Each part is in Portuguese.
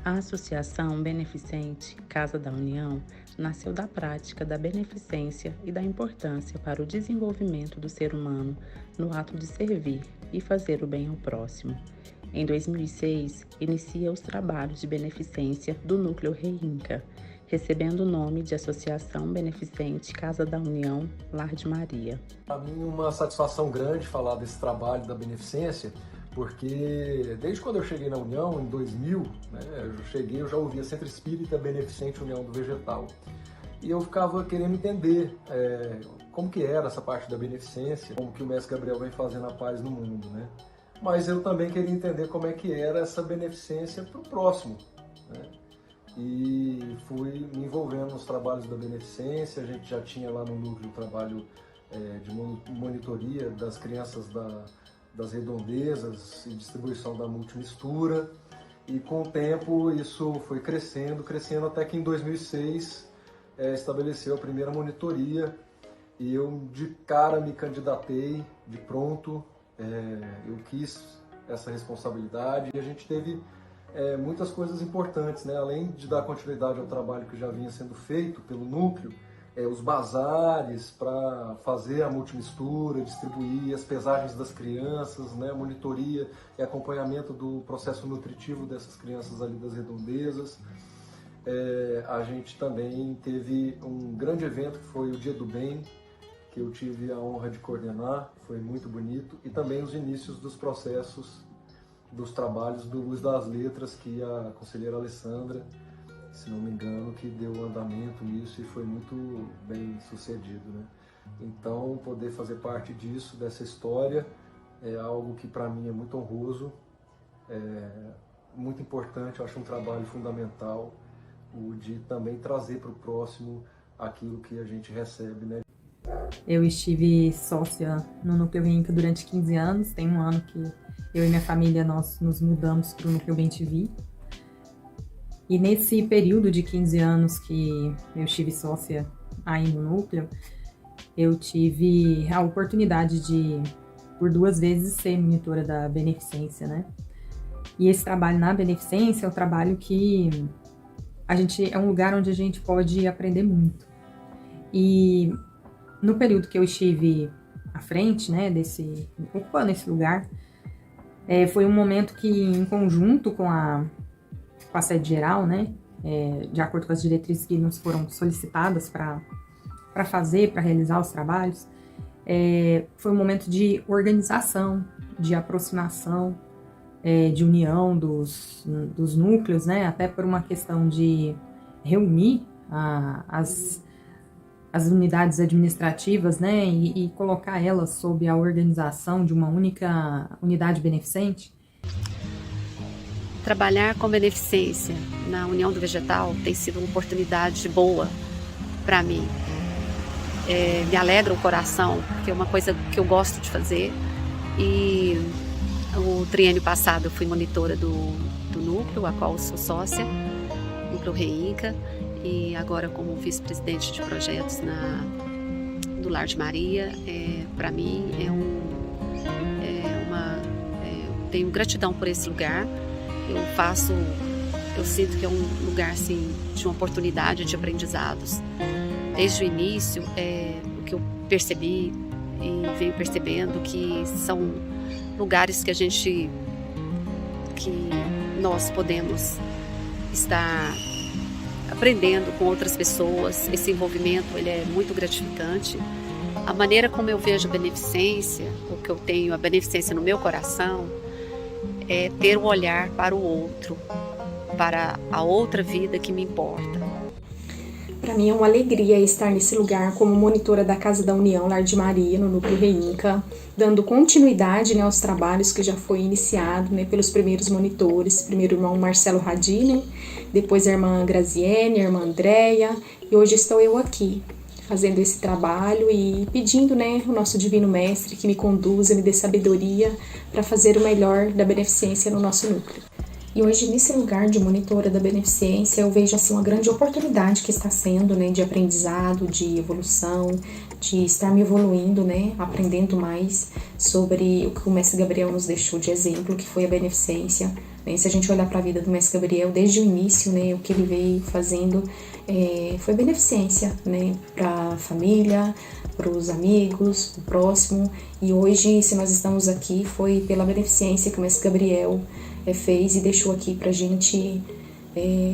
A Associação Beneficente Casa da União nasceu da prática da beneficência e da importância para o desenvolvimento do ser humano no ato de servir e fazer o bem ao próximo. Em 2006, inicia os trabalhos de beneficência do Núcleo Reinca, recebendo o nome de Associação Beneficente Casa da União Lar de Maria. Para mim, uma satisfação grande falar desse trabalho da beneficência, porque desde quando eu cheguei na União, em 2000, eu já ouvia Centro Espírita Beneficente União do Vegetal. E eu ficava querendo entender como que era essa parte da beneficência, como que o Mestre Gabriel vem fazendo a paz no mundo, né? Mas eu também queria entender como é que era essa beneficência para o próximo, né? E fui me envolvendo nos trabalhos da beneficência. A gente já tinha lá no núcleo o trabalho de monitoria das crianças das redondezas e distribuição da multimistura, e com o tempo isso foi crescendo até que em 2006 estabeleceu a primeira monitoria e eu de cara me candidatei, de pronto, eu quis essa responsabilidade e a gente teve muitas coisas importantes, né? Além de dar continuidade ao trabalho que já vinha sendo feito pelo núcleo, os bazares para fazer a multimistura, distribuir as pesagens das crianças, né? Monitoria e acompanhamento do processo nutritivo dessas crianças ali das redondezas. A gente também teve um grande evento que foi o Dia do Bem, que eu tive a honra de coordenar, foi muito bonito, e também os inícios dos processos dos trabalhos do Luz das Letras, que a conselheira Alessandra, se não me engano, que deu andamento nisso e foi muito bem sucedido, né? Então, poder fazer parte disso, dessa história, é algo que para mim é muito honroso, muito importante. Eu acho um trabalho fundamental, o de também trazer para o próximo aquilo que a gente recebe, né? Eu estive sócia no Núcleo Reinca durante 15 anos, tem um ano que eu e minha família nós nos mudamos para o Núcleo Bem-TV. E nesse período de 15 anos que eu estive sócia aí no núcleo, eu tive a oportunidade de, por 2 vezes, ser monitora da beneficência, né? E esse trabalho na beneficência é um trabalho que é um lugar onde a gente pode aprender muito. E no período que eu estive à frente, né, ocupando esse lugar, foi um momento que, em conjunto com a sede geral, né, de acordo com as diretrizes que nos foram solicitadas para realizar os trabalhos, foi um momento de organização, de aproximação, de união dos núcleos, né, até por uma questão de reunir as unidades administrativas, né, e colocar elas sob a organização de uma única unidade beneficente. Trabalhar com beneficência na União do Vegetal tem sido uma oportunidade boa para mim. Me alegra o coração, porque é uma coisa que eu gosto de fazer. E o triênio passado eu fui monitora do núcleo, a qual eu sou sócia, Núcleo Reinca, e agora como vice-presidente de projetos do Lar de Maria. Para mim eu tenho gratidão por esse lugar. Eu sinto que é um lugar assim, de uma oportunidade de aprendizados. Desde o início, o que eu percebi e venho percebendo que são lugares que nós podemos estar aprendendo com outras pessoas. Esse envolvimento ele é muito gratificante. A maneira como eu vejo a beneficência, o que eu tenho a beneficência no meu coração, é ter um olhar para o outro, para a outra vida que me importa. Para mim é uma alegria estar nesse lugar como monitora da Casa da União Lar de Maria, no Núcleo Reinca, dando continuidade, né, aos trabalhos que já foi iniciado, né, pelos primeiros monitores, primeiro o irmão Marcelo Radini, depois a irmã Graziene, a irmã Andréia, e hoje estou eu aqui, fazendo esse trabalho e pedindo, né, o nosso Divino Mestre que me conduza, me dê sabedoria para fazer o melhor da beneficência no nosso núcleo. E hoje, nesse lugar de monitora da beneficência, eu vejo assim uma grande oportunidade que está sendo, né, de aprendizado, de evolução, de estar me evoluindo, né, aprendendo mais sobre o que o Mestre Gabriel nos deixou de exemplo, que foi a beneficência. Né? Se a gente olhar para a vida do Mestre Gabriel, desde o início, né, o que ele veio fazendo foi beneficência, né, para a família, para os amigos, o próximo. E hoje, se nós estamos aqui, foi pela beneficência que o Mestre Gabriel fez e deixou aqui para a gente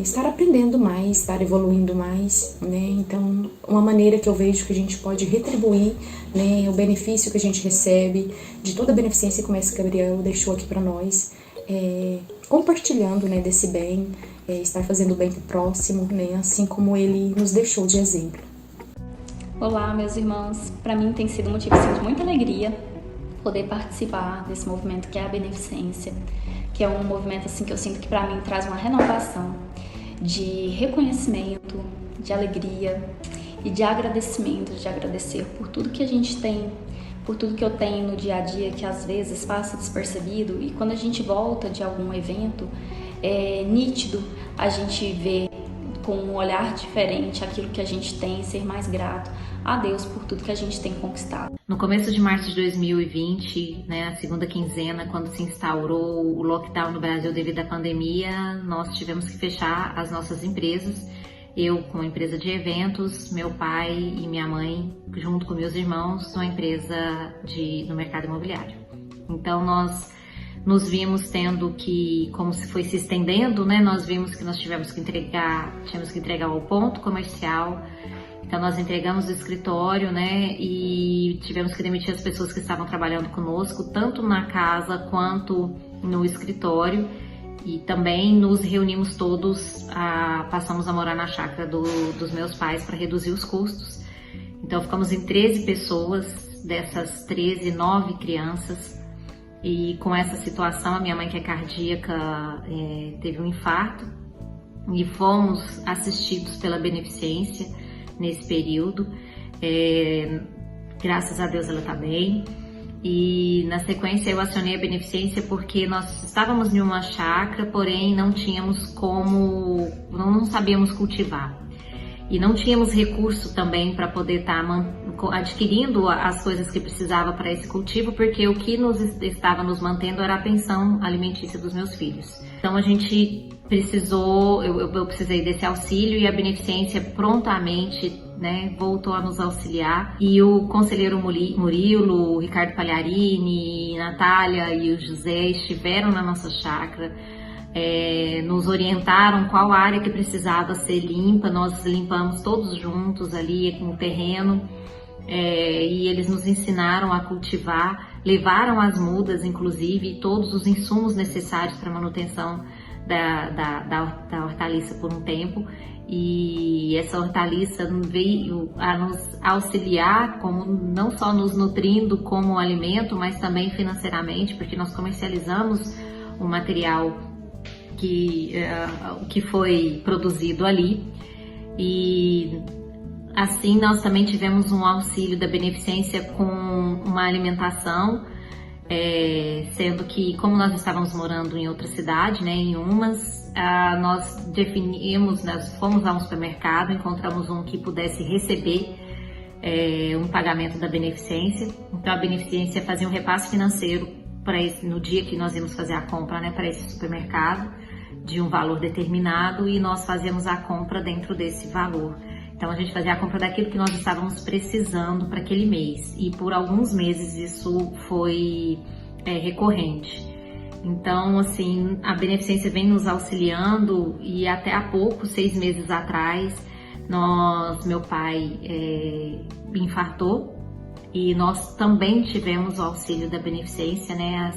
estar aprendendo mais, estar evoluindo mais, né? Então, uma maneira que eu vejo que a gente pode retribuir, né, o benefício que a gente recebe de toda a beneficência que o Mestre Gabriel deixou aqui para nós, compartilhando, né, desse bem, estar fazendo bem pro próximo, né, assim como ele nos deixou de exemplo. Olá, meus irmãos. Para mim tem sido um motivo de muita alegria poder participar desse movimento que é a beneficência, que é um movimento assim que eu sinto que para mim traz uma renovação de reconhecimento, de alegria e de agradecimento, de agradecer por tudo que a gente tem, por tudo que eu tenho no dia a dia que às vezes passa despercebido, e quando a gente volta de algum evento, é nítido a gente ver com um olhar diferente aquilo que a gente tem, ser mais grato a Deus por tudo que a gente tem conquistado. No começo de março de 2020, né, a segunda quinzena, quando se instaurou o lockdown no Brasil devido à pandemia, nós tivemos que fechar as nossas empresas. Eu com uma empresa de eventos, meu pai e minha mãe, junto com meus irmãos, uma empresa no mercado imobiliário. Então nós nos vimos tendo que, como se foi se estendendo, né, nós vimos que nós tínhamos que entregar ao ponto comercial. Então nós entregamos o escritório, né, e tivemos que demitir as pessoas que estavam trabalhando conosco, tanto na casa quanto no escritório, e também nos reunimos todos, passamos a morar na chácara dos meus pais para reduzir os custos. Então ficamos em 13 pessoas, dessas 13, 9 crianças, e com essa situação a minha mãe, que é cardíaca, teve um infarto, e fomos assistidos pela beneficência nesse período. Graças a Deus ela está bem. E na sequência eu acionei a beneficência porque nós estávamos em uma chácara, porém não tínhamos como, não sabíamos cultivar. E não tínhamos recurso também para poder estar adquirindo as coisas que precisava para esse cultivo, porque o que estava nos mantendo era a pensão alimentícia dos meus filhos. Então a gente precisou, eu precisei desse auxílio, e a beneficência prontamente, né, voltou a nos auxiliar. E o conselheiro Murilo, o Ricardo Pagliarini, Natália e o José estiveram na nossa chácara, nos orientaram qual área que precisava ser limpa. Nós limpamos todos juntos ali no terreno, e eles nos ensinaram a cultivar, levaram as mudas, inclusive, todos os insumos necessários para a manutenção da hortaliça por um tempo. E essa hortaliça veio a nos auxiliar, como não só nos nutrindo como alimento, mas também financeiramente, porque nós comercializamos o material que foi produzido ali. E assim nós também tivemos um auxílio da beneficência com uma alimentação, sendo que, como nós estávamos morando em outra cidade, né, em Umas, nós fomos a um supermercado, encontramos um que pudesse receber um pagamento da beneficência. Então a beneficência fazia um repasse financeiro no dia que nós íamos fazer a compra, né, para esse supermercado, de um valor determinado, e nós fazíamos a compra dentro desse valor. Então a gente fazia a compra daquilo que nós estávamos precisando para aquele mês, e por alguns meses isso foi recorrente. Então, assim, a beneficência vem nos auxiliando, e até há pouco, 6 meses atrás, meu pai infartou, e nós também tivemos o auxílio da beneficência, né?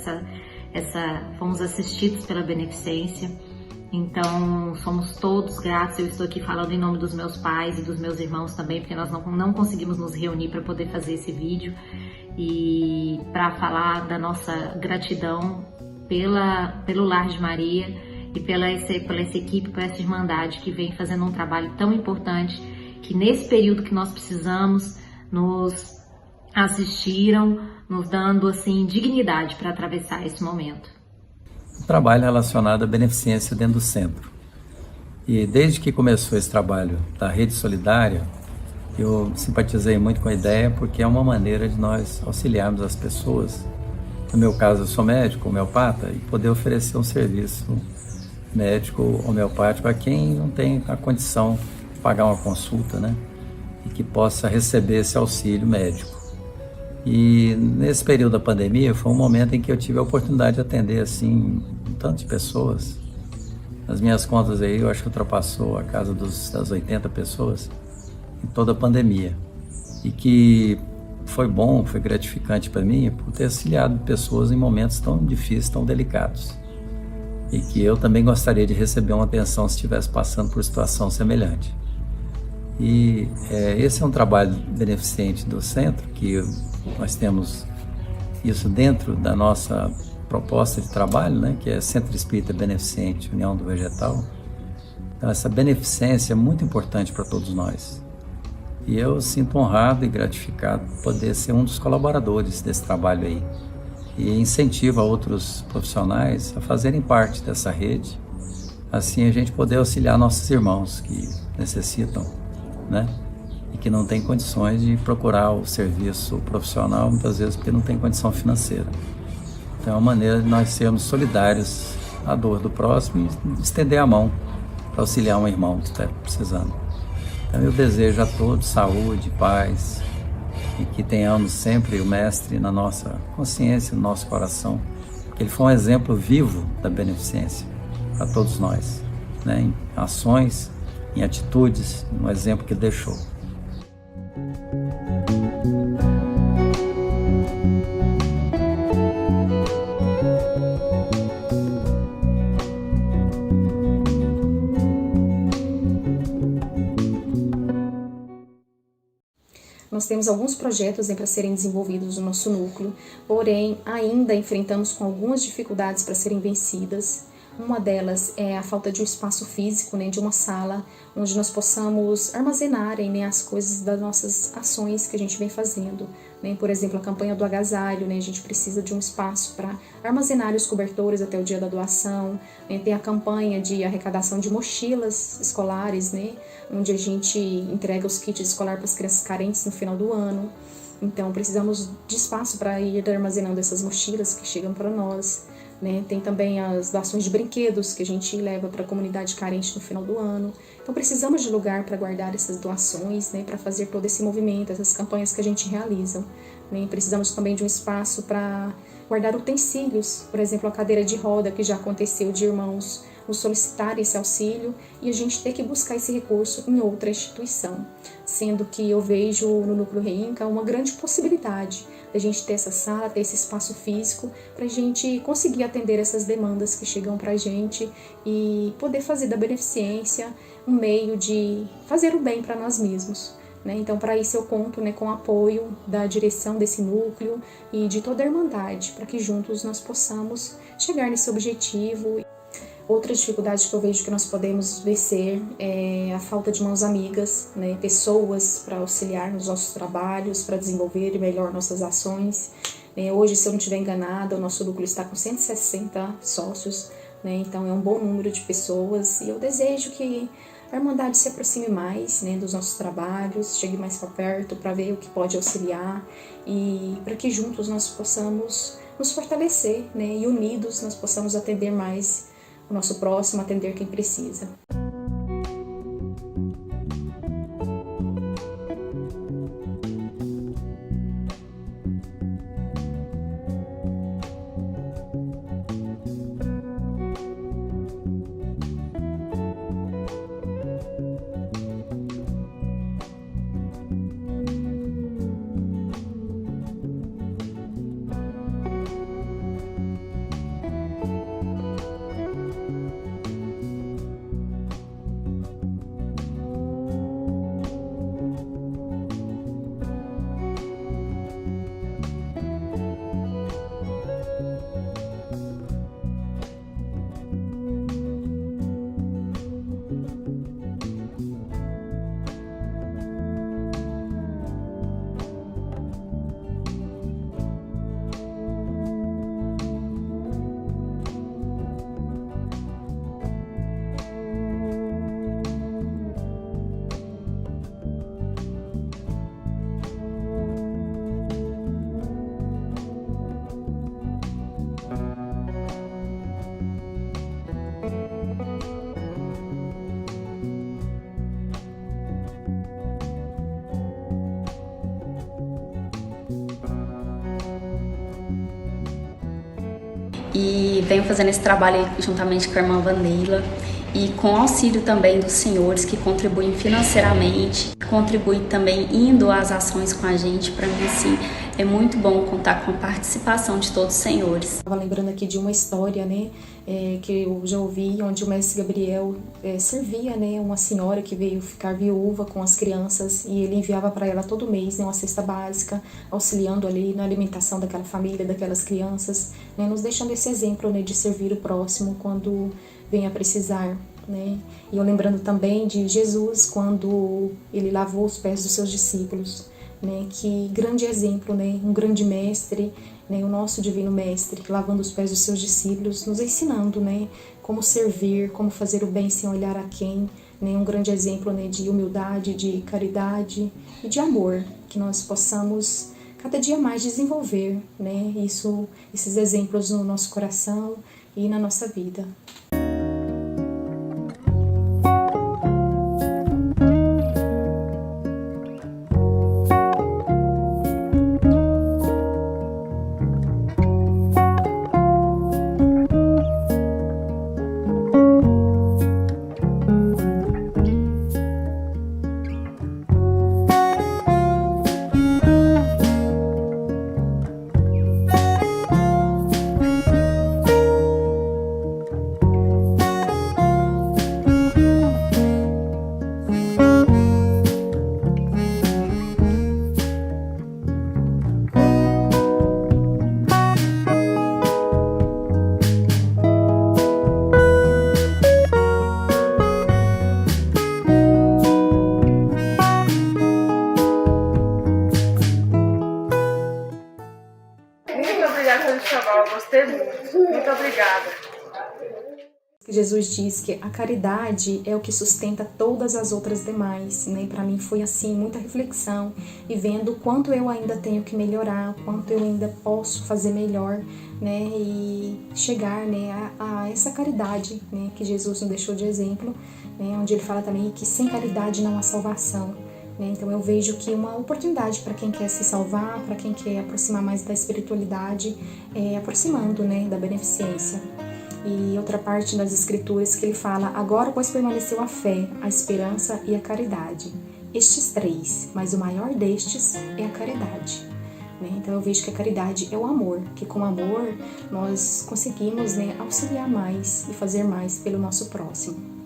Fomos assistidos pela beneficência. Então, somos todos gratos. Eu estou aqui falando em nome dos meus pais e dos meus irmãos também, porque nós não conseguimos nos reunir para poder fazer esse vídeo, e para falar da nossa gratidão pelo Lar de Maria e pela essa equipe, por essa irmandade que vem fazendo um trabalho tão importante, que nesse período que nós precisamos, nos assistiram, nos dando assim dignidade para atravessar esse momento. Trabalho relacionado à beneficência dentro do centro. E desde que começou esse trabalho da Rede Solidária, Eu simpatizei muito com a ideia porque é uma maneira de nós auxiliarmos as pessoas. No meu caso, eu sou médico, homeopata, e poder oferecer um serviço médico homeopático a quem não tem a condição de pagar uma consulta, né? E que possa receber esse auxílio médico. E nesse período da pandemia foi um momento em que eu tive a oportunidade de atender assim um tanto de pessoas. Nas minhas contas aí, eu acho que ultrapassou a casa das 80 pessoas em toda a pandemia. E que foi bom, foi gratificante para mim por ter auxiliado pessoas em momentos tão difíceis, tão delicados. E que eu também gostaria de receber uma atenção se estivesse passando por situação semelhante. E esse é um trabalho beneficente do centro, que nós temos isso dentro da nossa proposta de trabalho, né, que é Centro Espírita Beneficente União do Vegetal. Então essa beneficência é muito importante para todos nós. E eu sinto honrado e gratificado por poder ser um dos colaboradores desse trabalho aí. E incentivo a outros profissionais a fazerem parte dessa rede, assim a gente poder auxiliar nossos irmãos que necessitam, né? E que não têm condições de procurar o serviço profissional, muitas vezes porque não tem condição financeira. Então é uma maneira de nós sermos solidários à dor do próximo e estender a mão para auxiliar um irmão que está precisando. Então eu desejo a todos saúde, paz, e que tenhamos sempre o Mestre na nossa consciência, no nosso coração, porque ele foi um exemplo vivo da beneficência para todos nós, né? Em ações, em atitudes, um exemplo que ele deixou. Nós temos alguns projetos para serem desenvolvidos no nosso núcleo, porém ainda enfrentamos com algumas dificuldades para serem vencidas. Uma delas é a falta de um espaço físico, né, de uma sala onde nós possamos armazenarem, né, as coisas das nossas ações que a gente vem fazendo. Né? Por exemplo, a campanha do agasalho, né, a gente precisa de um espaço para armazenar os cobertores até o dia da doação. Né? Tem a campanha de arrecadação de mochilas escolares, né, onde a gente entrega os kits escolares para as crianças carentes no final do ano. Então, precisamos de espaço para ir armazenando essas mochilas que chegam para nós. Né? Tem também as doações de brinquedos que a gente leva para a comunidade carente no final do ano. Então precisamos de lugar para guardar essas doações, né? Para fazer todo esse movimento, essas campanhas que a gente realiza. Né? Precisamos também de um espaço para guardar utensílios, por exemplo, a cadeira de roda, que já aconteceu de irmãos nos solicitar esse auxílio e a gente ter que buscar esse recurso em outra instituição. Sendo que eu vejo no Núcleo Reinca uma grande possibilidade da gente ter essa sala, ter esse espaço físico, para a gente conseguir atender essas demandas que chegam para a gente e poder fazer da beneficência um meio de fazer o bem para nós mesmos. Né? Então, para isso eu conto, né, com o apoio da direção desse núcleo e de toda a Irmandade, para que juntos nós possamos chegar nesse objetivo. Outra dificuldade que eu vejo que nós podemos vencer é a falta de mãos amigas, né? Pessoas para auxiliar nos nossos trabalhos, para desenvolver melhor nossas ações. Hoje, se eu não estiver enganada, o nosso núcleo está com 160 sócios, né? Então é um bom número de pessoas e eu desejo que a Irmandade se aproxime mais, né, dos nossos trabalhos, chegue mais para perto para ver o que pode auxiliar e para que juntos nós possamos nos fortalecer, né, e unidos nós possamos atender mais o nosso próximo, atender quem precisa. e venho fazendo esse trabalho aí juntamente com a irmã Vanilla e com o auxílio também dos senhores que contribuem financeiramente, contribuem também indo às ações com a gente. Para mim, assim, é muito bom contar com a participação de todos os senhores. Estava lembrando aqui de uma história, né, que eu já ouvi, onde o mestre Gabriel servia, né, uma senhora que veio ficar viúva com as crianças e ele enviava para ela todo mês, né, uma cesta básica, auxiliando ali na alimentação daquela família, daquelas crianças, né, nos deixando esse exemplo, né, de servir o próximo quando venha precisar, né? E eu lembrando também de Jesus quando ele lavou os pés dos seus discípulos, né? Que grande exemplo, né? Um grande mestre, né? O nosso divino mestre lavando os pés dos seus discípulos, nos ensinando, né? Como servir, como fazer o bem sem olhar a quem, né? Um grande exemplo, né? De humildade, de caridade e de amor, que nós possamos cada dia mais desenvolver, né? Esses exemplos no nosso coração e na nossa vida. Gostei muito. Muito obrigada. Jesus diz que a caridade é o que sustenta todas as outras demais, né? Para mim foi assim, muita reflexão e vendo o quanto eu ainda tenho que melhorar, o quanto eu ainda posso fazer melhor, né? E chegar, né, a essa caridade, né, que Jesus nos deixou de exemplo, né? Onde ele fala também que sem caridade não há salvação. Então eu vejo que uma oportunidade para quem quer se salvar, para quem quer aproximar mais da espiritualidade, aproximando, né, da beneficência. E outra parte das escrituras que ele fala: agora pois permaneceu a fé, a esperança e a caridade. Estes três, mas o maior destes é a caridade. Então eu vejo que a caridade é o amor, que com amor nós conseguimos, né, auxiliar mais e fazer mais pelo nosso próximo.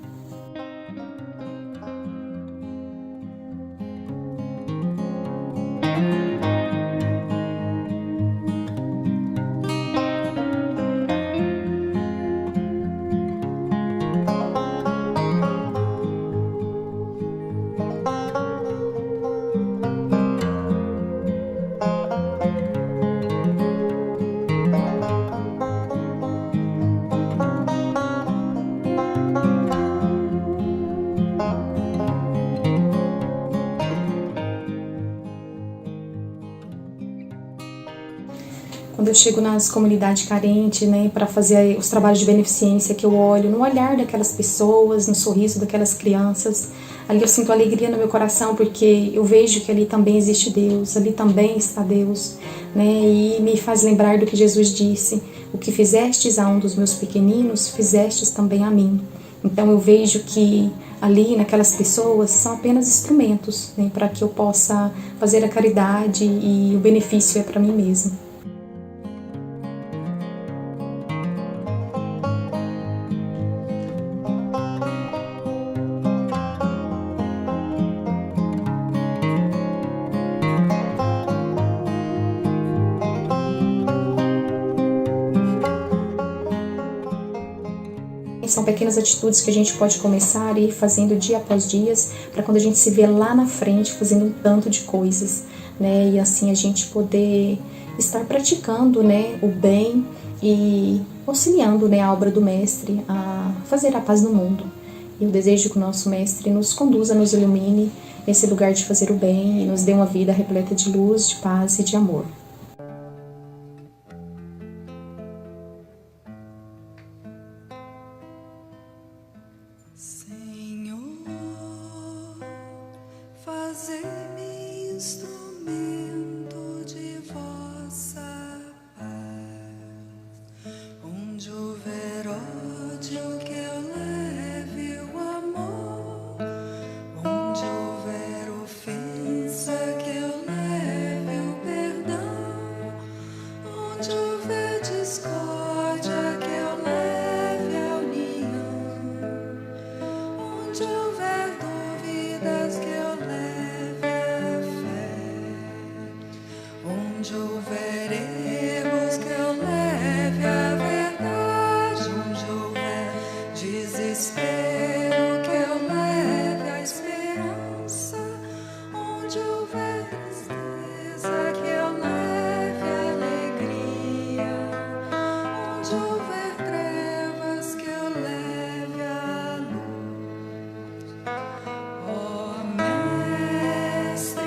Quando eu chego nas comunidades carentes, né, para fazer os trabalhos de beneficência, que eu olho no olhar daquelas pessoas, no sorriso daquelas crianças, ali eu sinto alegria no meu coração, porque eu vejo que ali também existe Deus, ali também está Deus, né, e me faz lembrar do que Jesus disse: o que fizestes a um dos meus pequeninos, fizestes também a mim. Então eu vejo que ali naquelas pessoas são apenas instrumentos, né, para que eu possa fazer a caridade, e o benefício é para mim mesmo. São pequenas atitudes que a gente pode começar a ir fazendo dia após dia, para quando a gente se vê lá na frente fazendo um tanto de coisas, né? E assim a gente poder estar praticando, né, o bem e auxiliando, né, a obra do Mestre a fazer a paz no mundo. E eu desejo que o nosso Mestre nos conduza, nos ilumine nesse lugar de fazer o bem e nos dê uma vida repleta de luz, de paz e de amor. Fazer-me instrumento de vossa paz. Onde houver dúvidas que eu leve a fé, onde houver erros que eu leve a verdade, onde houver desespero que eu leve a esperança, onde houver tristeza que eu leve a alegria, onde houver trevas que eu leve a luz. Ó Mestre,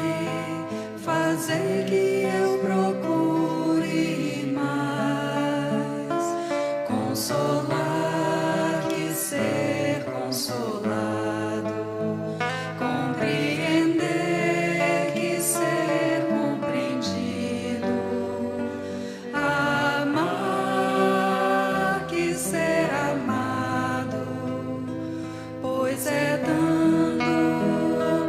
fazei que eu procure mais consolar que ser consolado, compreender que ser compreendido, amar que ser amado, pois é dando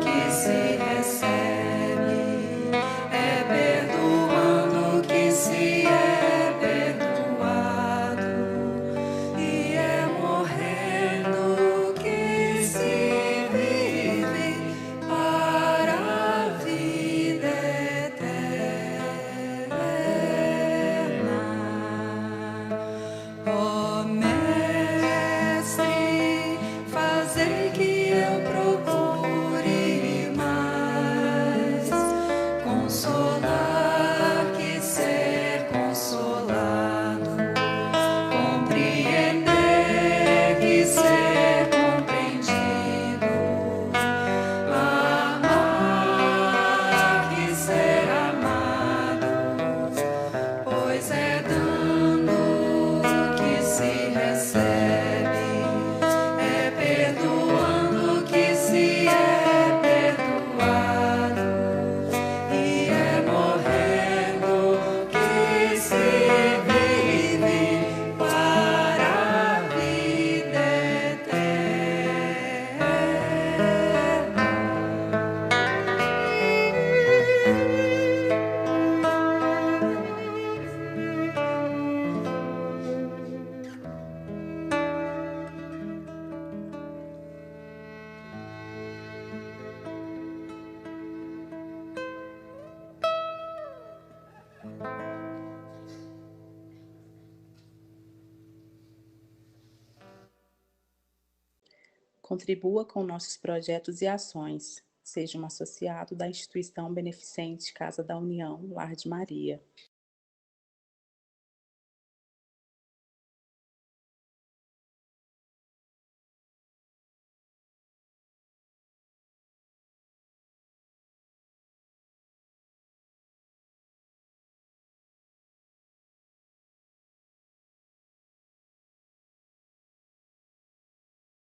que se recebe, é perdoando que se é perdoado, e é morrendo que se vive para a vida eterna. Ó Mestre, fazei que eu procure mais consolar que ser consolado, compreender que ser compreendido, amar que ser amado, pois é dando que se recebe, é perdoando que se é perdoado, e é morrendo que se vive para a vida eterna. Contribua com nossos projetos e ações. Seja um associado da instituição beneficente Casa da União, Lar de Maria.